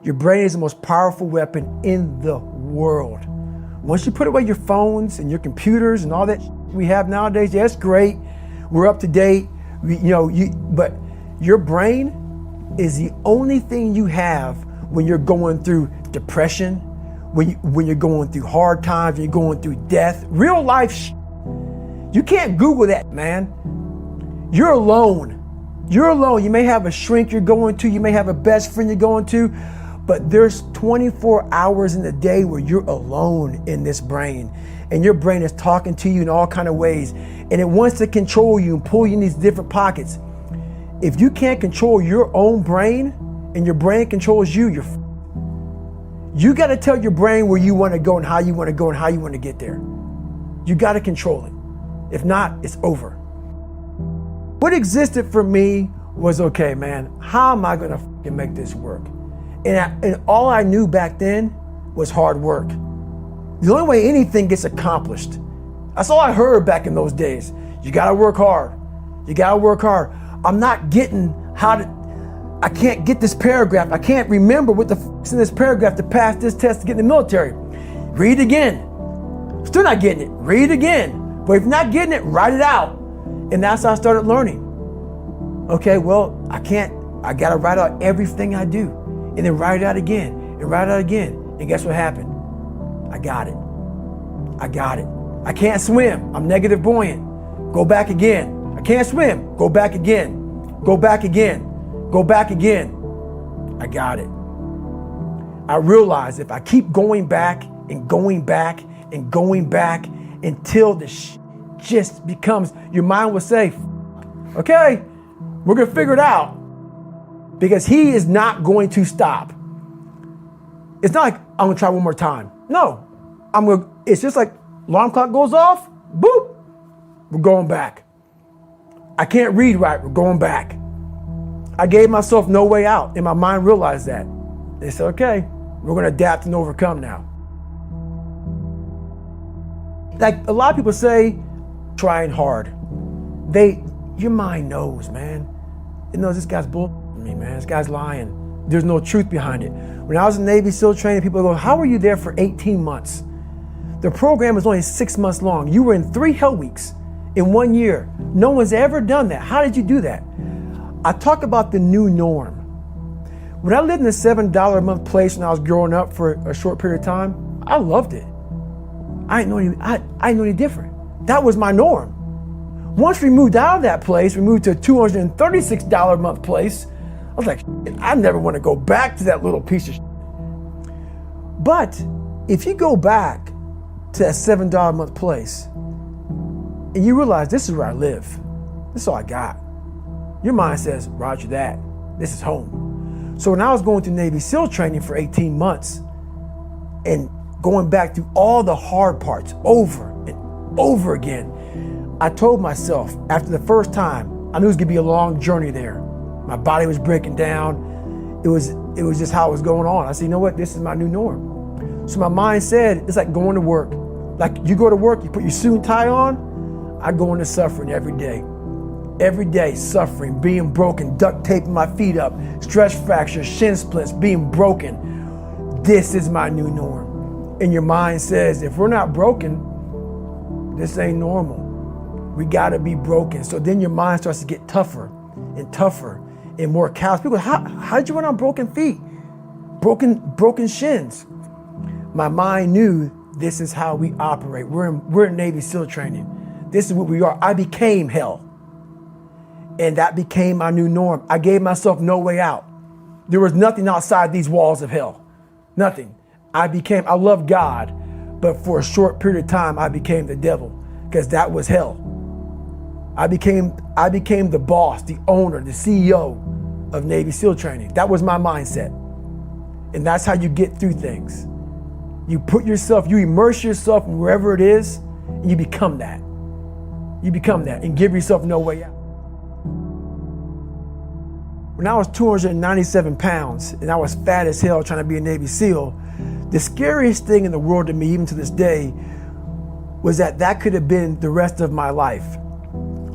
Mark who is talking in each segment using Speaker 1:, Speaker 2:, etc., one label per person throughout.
Speaker 1: Your brain is the most powerful weapon in the world. Once you put away your phones and your computers and all that we have nowadays, yeah, it's great. We're up to date. But your brain is the only thing you have when you're going through depression, when you're going through hard times, when you're going through death, real life. You can't Google that, man. You're alone. You're alone. You may have a shrink you're going to, you may have a best friend you're going to, but there's 24 hours in the day where you're alone in this brain, and your brain is talking to you in all kinds of ways, and it wants to control you and pull you in these different pockets. If you can't control your own brain and your brain controls you, you got to tell your brain where you want to go and how you want to go and how you want to get there. You got to control it. If not, it's over. What existed for me was, okay, man, how am I going to make this work? And all I knew back then was hard work. The only way anything gets accomplished. That's all I heard back in those days. You got to work hard. You got to work hard. I'm not getting I can't get this paragraph. I can't remember what the f***'s in this paragraph to pass this test to get in the military. Read again. Still not getting it. Read again. But if you're not getting it, write it out. And that's how I started learning. Okay, well, I got to write out everything I do. And then write it out again. And write it out again. And guess what happened? I got it. I can't swim. I'm negative buoyant. Go back again. I can't swim. Go back again. Go back again. Go back again. I got it. I realized if I keep going back and going back and going back until the just becomes, your mind will say, okay, we're going to figure it out, because he is not going to stop. It's not like I'm going to try one more time. No, it's just like alarm clock goes off, boop, we're going back. I can't read right, we're going back. I gave myself no way out, and my mind realized that. They said, okay, we're going to adapt and overcome now. Like a lot of people say, trying hard. Your mind knows, man. It knows this guy's bullshitting me, man. This guy's lying. There's no truth behind it. When I was in Navy SEAL training, people go, how were you there for 18 months? The program was only 6 months long. You were in 3 hell weeks in 1 year. No one's ever done that. How did you do that? I talk about the new norm. When I lived in a $7 a month place when I was growing up for a short period of time, I loved it. I didn't know any different. That was my norm. Once we moved out of that place, we moved to a $236 a month place. I was like, I never want to go back to that little piece of shit. But if you go back to that $7 a month place and you realize this is where I live, this is all I got, your mind says, roger that, this is home. So when I was going through Navy SEAL training for 18 months and going back through all the hard parts over and over again, I told myself after the first time, I knew it was gonna be a long journey there. My body was breaking down. It was just how it was going on. I said, you know what, this is my new norm. So my mind said, it's like going to work. Like you go to work, you put your suit and tie on, I go into suffering every day. Every day, suffering, being broken, duct taping my feet up, stress fractures, shin splints, being broken. This is my new norm. And your mind says, if we're not broken, this ain't normal. We gotta be broken. So then your mind starts to get tougher and tougher and more callous. People go, how'd you run on broken feet? Broken shins. My mind knew this is how we operate. We're in Navy SEAL training. This is what we are. I became hell. And that became my new norm. I gave myself no way out. There was nothing outside these walls of hell. Nothing. I love God, but for a short period of time, I became the devil, because that was hell. I became the boss, the owner, the CEO of Navy SEAL training. That was my mindset. And that's how you get through things. You immerse yourself in wherever it is, and you become that. You become that and give yourself no way out. When I was 297 pounds and I was fat as hell trying to be a Navy SEAL, the scariest thing in the world to me, even to this day, was that could have been the rest of my life.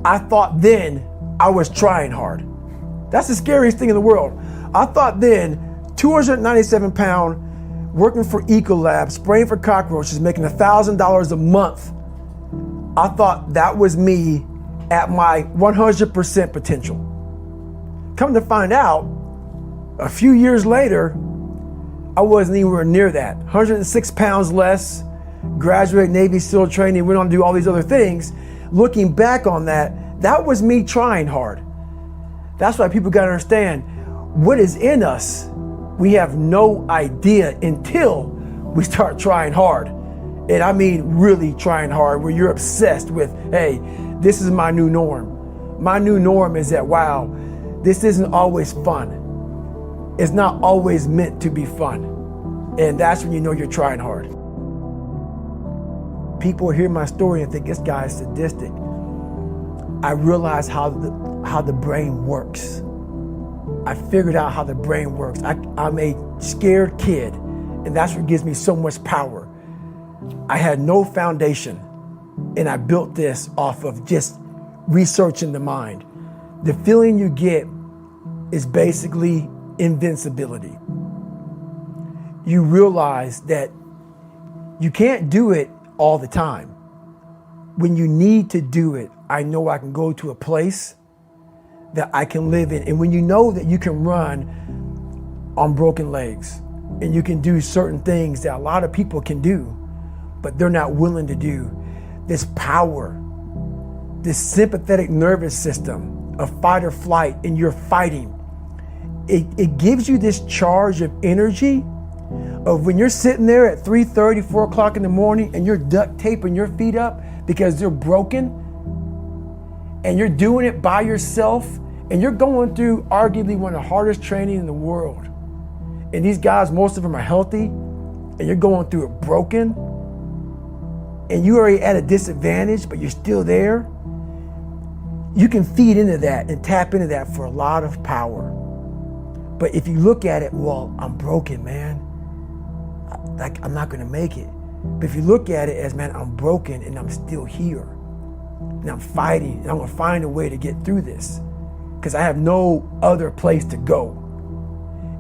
Speaker 1: I thought then I was trying hard. That's the scariest thing in the world. I thought then 297 pound, working for Ecolab, spraying for cockroaches, making $1,000 a month. I thought that was me at my 100% potential. Come to find out, a few years later, I wasn't anywhere near that. 106 pounds less, graduated Navy SEAL training, went on to do all these other things. Looking back on that, that was me trying hard. That's why people gotta understand what is in us. We have no idea until we start trying hard. And I mean really trying hard, where you're obsessed with, hey, this is my new norm. My new norm is that, wow, this isn't always fun. It's not always meant to be fun. And that's when you know you're trying hard. People hear my story and think this guy is sadistic. I realized how the brain works. I figured out how the brain works. I'm a scared kid, and that's what gives me so much power. I had no foundation, and I built this off of just researching the mind. The feeling you get is basically invincibility. You realize that you can't do it all the time. When you need to do it, I know I can go to a place that I can live in. And when you know that you can run on broken legs and you can do certain things that a lot of people can do, but they're not willing to do, this power, this sympathetic nervous system of fight or flight, and you're fighting, it gives you this charge of energy of when you're sitting there at 3:30, 4 o'clock in the morning and you're duct taping your feet up because they're broken, and you're doing it by yourself, and you're going through arguably one of the hardest training in the world. And these guys, most of them are healthy, and you're going through it broken, and you're already at a disadvantage, but you're still there. You can feed into that and tap into that for a lot of power. But if you look at it, well, I'm broken, man. I'm not gonna make it. But if you look at it as, man, I'm broken and I'm still here. And I'm fighting, and I'm gonna find a way to get through this because I have no other place to go.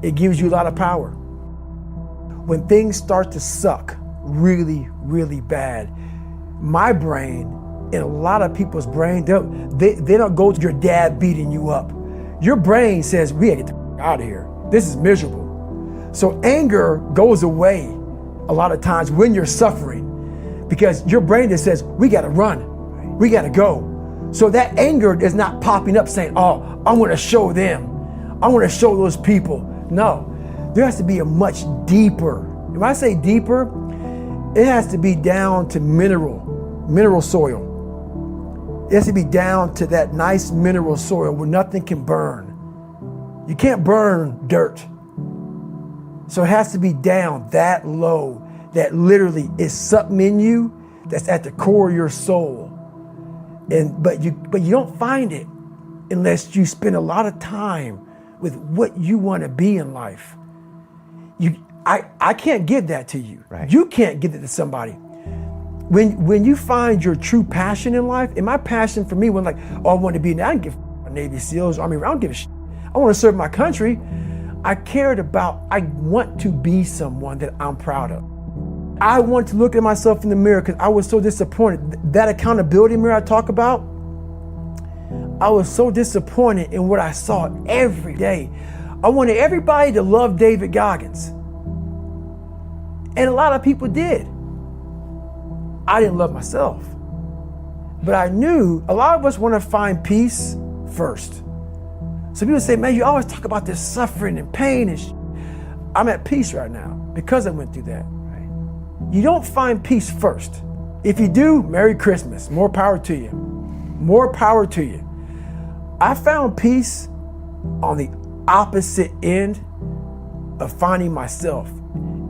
Speaker 1: It gives you a lot of power. When things start to suck really, really bad, my brain and a lot of people's brain, they don't go to your dad beating you up. Your brain says, we gotta get the out of here. This is miserable. So anger goes away a lot of times when you're suffering because your brain just says, we gotta run, we gotta go. So that anger is not popping up saying, oh, I wanna show them, I wanna show those people. No, there has to be a much deeper, when I say deeper, it has to be down to mineral soil. It has to be down to that nice mineral soil where nothing can burn. You can't burn dirt. So it has to be down that low, that literally is something in you that's at the core of your soul. But you don't find it unless you spend a lot of time with what you want to be in life. I can't give that to you. Right. You can't give it to somebody. When you find your true passion in life, and my passion for me was like, oh, I want to be, I don't give a Navy SEALs, Army, I don't give a shit. I want to serve my country. I want to be someone that I'm proud of. I want to look at myself in the mirror because I was so disappointed. That accountability mirror I talk about, I was so disappointed in what I saw every day. I wanted everybody to love David Goggins. And a lot of people did. I didn't love myself. But I knew a lot of us want to find peace first. So people say, man, you always talk about this suffering and pain and I'm at peace right now because I went through that. Right? You don't find peace first. If you do, Merry Christmas. More power to you. More power to you. I found peace on the opposite end of finding myself.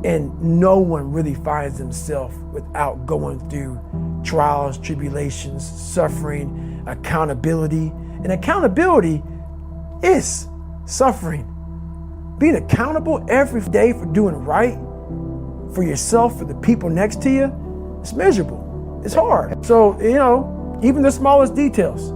Speaker 1: And no one really finds themselves without going through trials, tribulations, suffering, accountability. And accountability is suffering. Being accountable every day for doing right for yourself, for the people next to you, it's miserable. It's hard. So, even the smallest details.